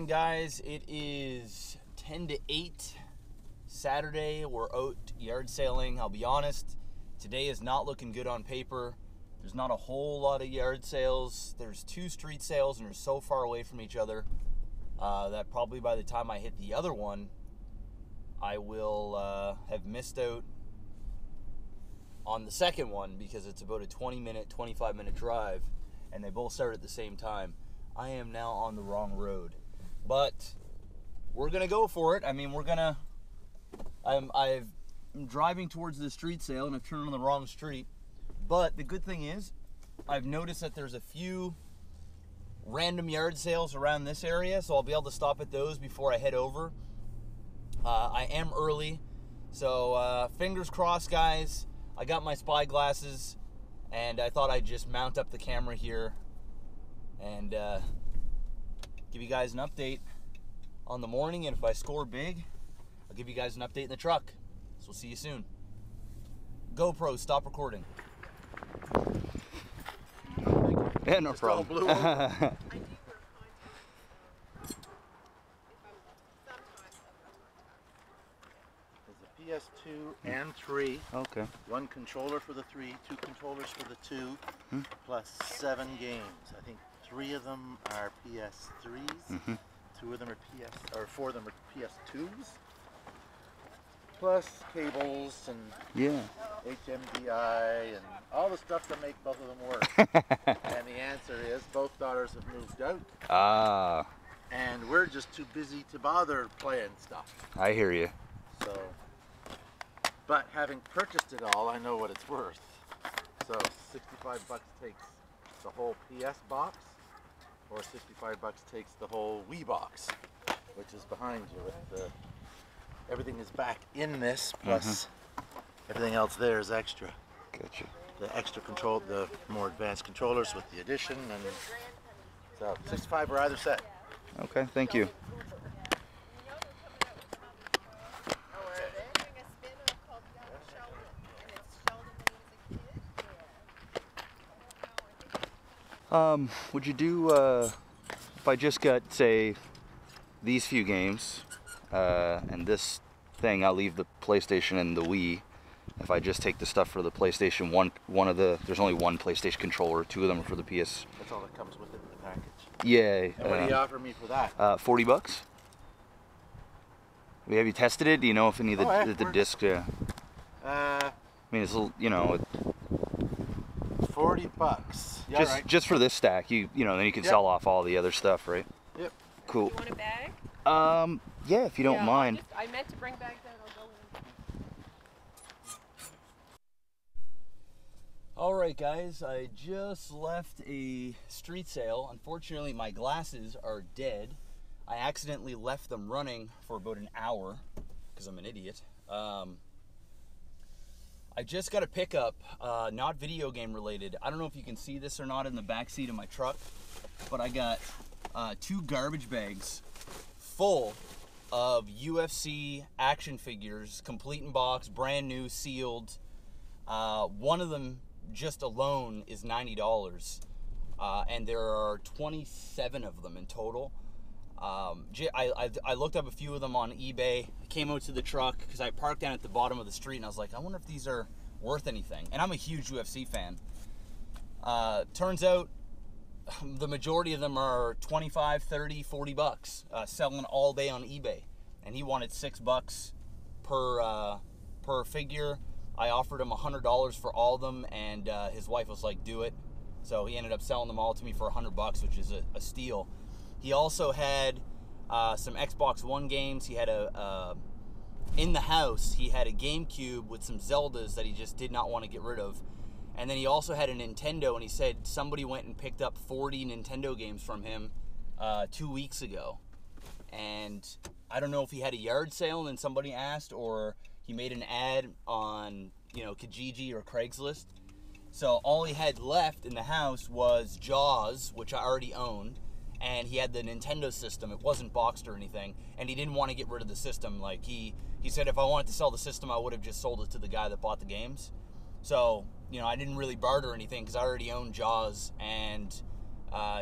guys. It is 10 to 8 Saturday. We're out yard sailing. I'll be honest, today is not looking good on paper. There's not a whole lot of yard sales. There's 2 street sales and they're so far away from each other that probably by the time I hit the other one, I will have missed out on the second one because it's about a 20-minute, 25-minute drive and they both start at the same time. I am now on the wrong road, but we're gonna go for it. I mean, I'm driving towards the street sale and I've turned on the wrong street. But the good thing is, I've noticed that there's a few random yard sales around this area, so I'll be able to stop at those before I head over. I am early, so fingers crossed, guys. I got my spy glasses, and I thought I'd just mount up the camera here and give you guys an update on the morning, and if I score big, I'll give you guys an update in the truck. So we'll see you soon. GoPro, stop recording. Yeah, no problem. There's a PS2 and 3. Okay. 1 controller for the 3, 2 controllers for the 2, plus 7 games. I think 3 of them are PS3s, 2 of them are 4 of them are PS2s. Plus cables and HMDI and all the stuff to make both of them work. And the answer is both daughters have moved out. Ah. And we're just too busy to bother playing stuff. I hear you. So, but having purchased it all, I know what it's worth. So 65 bucks takes the whole PS box, or 65 bucks takes the whole Wii box, which is behind you with the everything is back in this, plus everything else there is extra. Gotcha. The extra control, the more advanced controllers with the addition, and so 65 are either set. Okay, thank you. Would you do, if I just got, say, these few games, and this thing, I'll leave the PlayStation and the Wii. If I just take the stuff for the PlayStation, there's only 1 PlayStation controller, 2 of them are for the PS. That's all that comes with it in the package. Yeah. And what do you offer me for that? 40 bucks. Have you tested it? Do you know if any of the discs? Yeah. I mean, it's a little, you know. 40 bucks. Yeah, just for this stack, you know, then you can sell off all the other stuff, right? Yep. Cool. You want a bag? Yeah, if you don't mind. I meant to bring bags out. I'll go in. Alright guys, I just left a street sale. Unfortunately, my glasses are dead. I accidentally left them running for about an hour because I'm an idiot. I just got a pickup, not video game related. I don't know if you can see this or not in the back seat of my truck, but I got 2 garbage bags full of UFC action figures, complete in box, brand new, sealed. One of them just alone is $90, and there are 27 of them in total. I looked up a few of them on eBay. I came out to the truck because I parked down at the bottom of the street and I was like, I wonder if these are worth anything. And I'm a huge UFC fan. Turns out the majority of them are 25, 30, 40 bucks, selling all day on eBay. And he wanted $6 per figure. I offered him $100 for all of them, and his wife was like, do it. So he ended up selling them all to me for $100, which is a steal. He also had some Xbox One games. He had in the house, he had a GameCube with some Zeldas that he just did not want to get rid of. And then he also had a Nintendo, and he said somebody went and picked up 40 Nintendo games from him 2 weeks ago. And I don't know if he had a yard sale and then somebody asked, or he made an ad on, you know, Kijiji or Craigslist. So all he had left in the house was Jaws, which I already owned, and he had the Nintendo system. It wasn't boxed or anything, and he didn't want to get rid of the system. Like he said, if I wanted to sell the system, I would have just sold it to the guy that bought the games. So, you know, I didn't really barter anything because I already owned Jaws and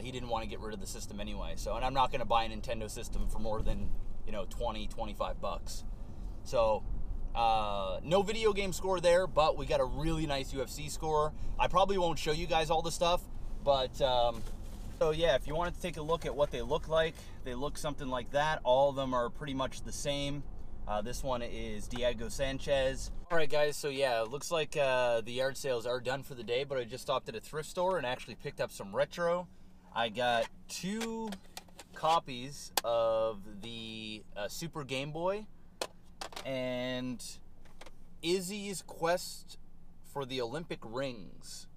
he didn't want to get rid of the system anyway. So, and I'm not going to buy a Nintendo system for more than, 20, 25 bucks. So, no video game score there, but we got a really nice UFC score. I probably won't show you guys all the stuff, but so yeah, if you wanted to take a look at what they look like, they look something like that. All of them are pretty much the same. This one is Diego Sanchez. All right, guys, so yeah, it looks like the yard sales are done for the day, but I just stopped at a thrift store and actually picked up some retro. I got 2 copies of the Super Game Boy and Izzy's Quest for the Olympic Rings.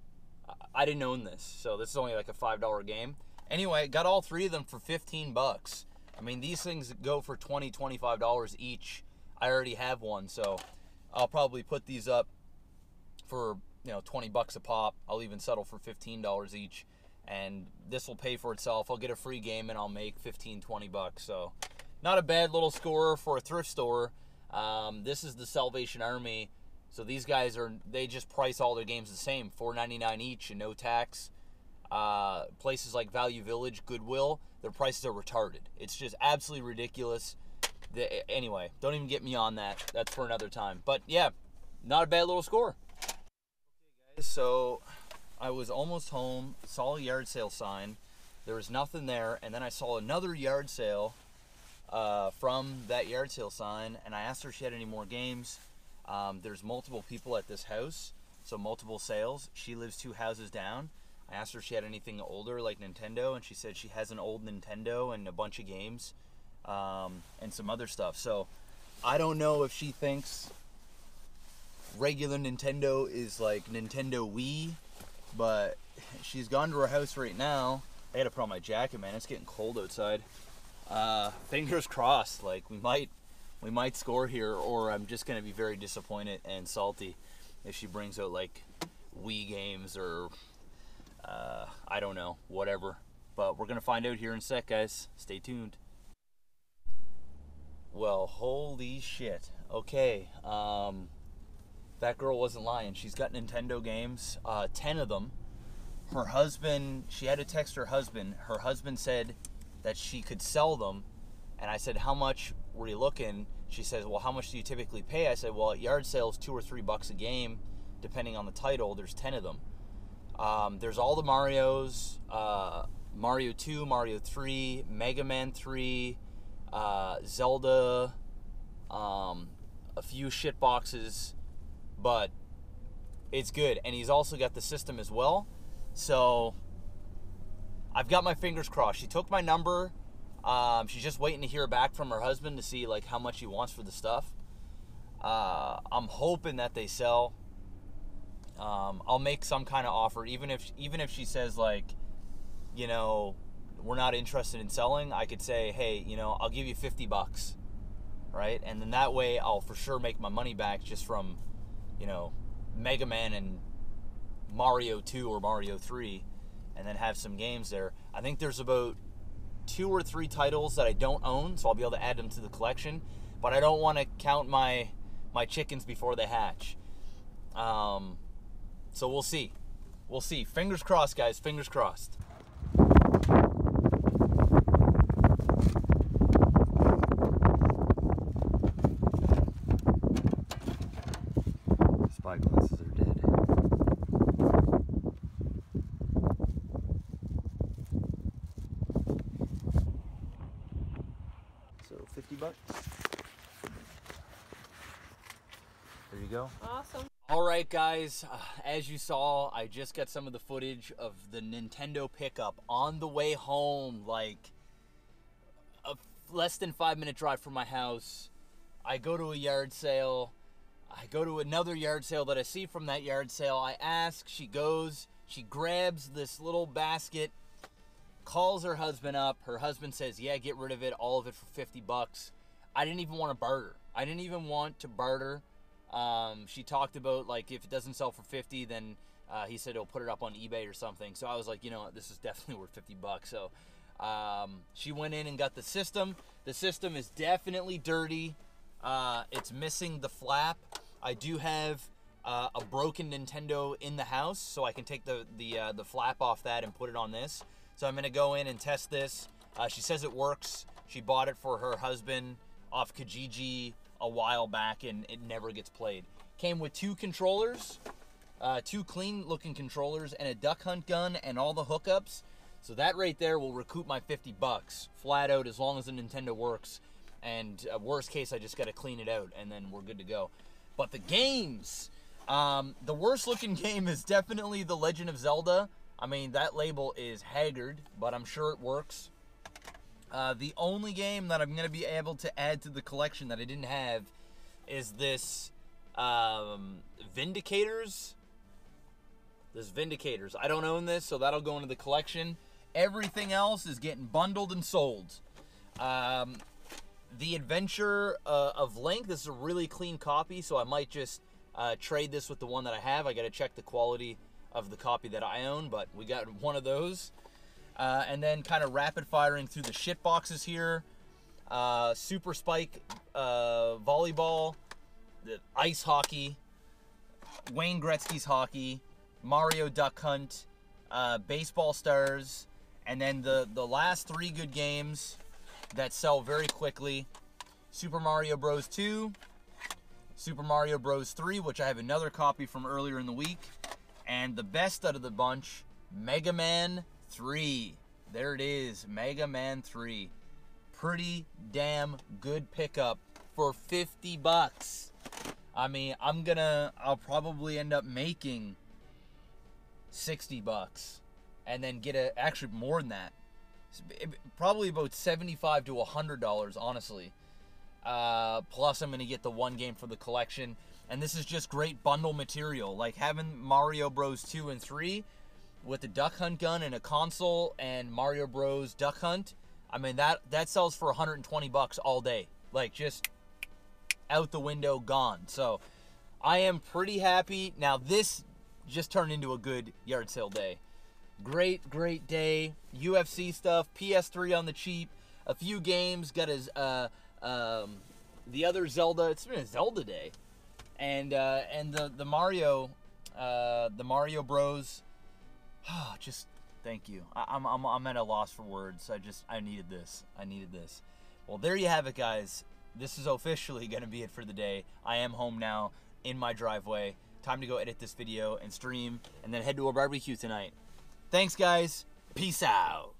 I didn't own this, so this is only like a $5 game. Anyway, got all 3 of them for 15 bucks. I mean, these things go for $20, $25 each. I already have one, so I'll probably put these up for, 20 bucks a pop. I'll even settle for $15 each, and this will pay for itself. I'll get a free game and I'll make 15, 20 bucks. So not a bad little score for a thrift store. This is the Salvation Army. So these guys they just price all their games the same, $4.99 each and no tax. Places like Value Village, Goodwill, their prices are retarded. It's just absolutely ridiculous. Anyway, don't even get me on that. That's for another time. But yeah, not a bad little score. Okay, guys, so I was almost home, saw a yard sale sign. There was nothing there, and then I saw another yard sale from that yard sale sign, and I asked her if she had any more games. There's multiple people at this house, so multiple sales. She lives 2 houses down. I asked her if she had anything older like Nintendo, and she said she has an old Nintendo and a bunch of games and some other stuff. So I don't know if she thinks regular Nintendo is like Nintendo Wii, but she's gone to her house right now. I gotta put on my jacket, man. It's getting cold outside. Fingers crossed, like we might score here, or I'm just gonna be very disappointed and salty if she brings out like Wii games or I don't know, whatever. But we're gonna find out here in a sec, guys. Stay tuned. Well, holy shit. Okay, that girl wasn't lying. She's got Nintendo games, 10 of them. Her husband, she had to text her husband. Her husband said that she could sell them, and I said, how much were you looking? She says, well, how much do you typically pay? I said, well, at yard sales, $2 or $3 a game, depending on the title. There's 10 of them. There's all the Marios, Mario 2, Mario 3, Mega Man 3, Zelda, a few shit boxes, but it's good. And he's also got the system as well. So I've got my fingers crossed. She took my number. She's just waiting to hear back from her husband to see like how much he wants for the stuff. I'm hoping that they sell. I'll make some kind of offer, even if she says like, we're not interested in selling. I could say, hey, I'll give you 50 bucks, right? And then that way I'll for sure make my money back just from, Mega Man and Mario 2 or Mario 3, and then have some games there. I think there's about 2 or 3 titles that I don't own, so I'll be able to add them to the collection, but I don't want to count my chickens before they hatch. So we'll see. We'll see. Fingers crossed, guys. Fingers crossed. Spyglasses are dead. So 50 bucks. There you go. Awesome. All right, guys, as you saw, I just got some of the footage of the Nintendo pickup on the way home, like a less than 5-minute drive from my house. I go to a yard sale. I go to another yard sale that I see from that yard sale. I ask, she goes, she grabs this little basket, calls her husband up. Her husband says, yeah, get rid of it, all of it for 50 bucks. I didn't even want to barter. I didn't even want to barter. She talked about like if it doesn't sell for 50, then he said he'll put it up on eBay or something. So I was like, what, this is definitely worth 50 bucks. So she went in and got the system. The system is definitely dirty. It's missing the flap. I do have a broken Nintendo in the house, so I can take the flap off that and put it on this. So I'm gonna go in and test this. She says it works. She bought it for her husband off Kijiji a while back, and it never gets played. Came with 2 controllers, 2 clean-looking controllers, and a duck hunt gun, and all the hookups. So that right there will recoup my 50 bucks, flat out, as long as the Nintendo works. And worst case, I just got to clean it out, and then we're good to go. But the games, the worst-looking game is definitely The Legend of Zelda. I mean, that label is haggard, but I'm sure it works. The only game that I'm going to be able to add to the collection that I didn't have is this Vindicators. This Vindicators. I don't own this, so that'll go into the collection. Everything else is getting bundled and sold. The Adventure of Link. This is a really clean copy, so I might just trade this with the one that I have. I got to check the quality of the copy that I own, but we got one of those. And then kind of rapid firing through the shit boxes here. Super Spike volleyball, the ice hockey, Wayne Gretzky's hockey, Mario Duck Hunt, Baseball Stars, and then the last 3 good games that sell very quickly: Super Mario Bros. 2, Super Mario Bros. 3, which I have another copy from earlier in the week, and the best out of the bunch, Mega Man 3. There it is, Mega Man 3. Pretty damn good pickup for 50 bucks. I mean, I'll probably end up making 60 bucks and then get actually more than that. Probably about $75 to $100, honestly. Plus I'm going to get the 1 game for the collection. And this is just great bundle material. Like having Mario Bros. 2 and 3 with the Duck Hunt gun and a console and Mario Bros. Duck Hunt. I mean, that sells for 120 bucks all day. Like, just out the window, gone. So I am pretty happy. Now, this just turned into a good yard sale day. Great day. UFC stuff, PS3 on the cheap, a few games, got his the other Zelda. It's been a Zelda day. And the Mario Bros. Just thank you. I'm at a loss for words. I needed this. Well, there you have it, guys. This is officially going to be it for the day. I am home now in my driveway. Time to go edit this video and stream, and then head to a barbecue tonight. Thanks, guys. Peace out.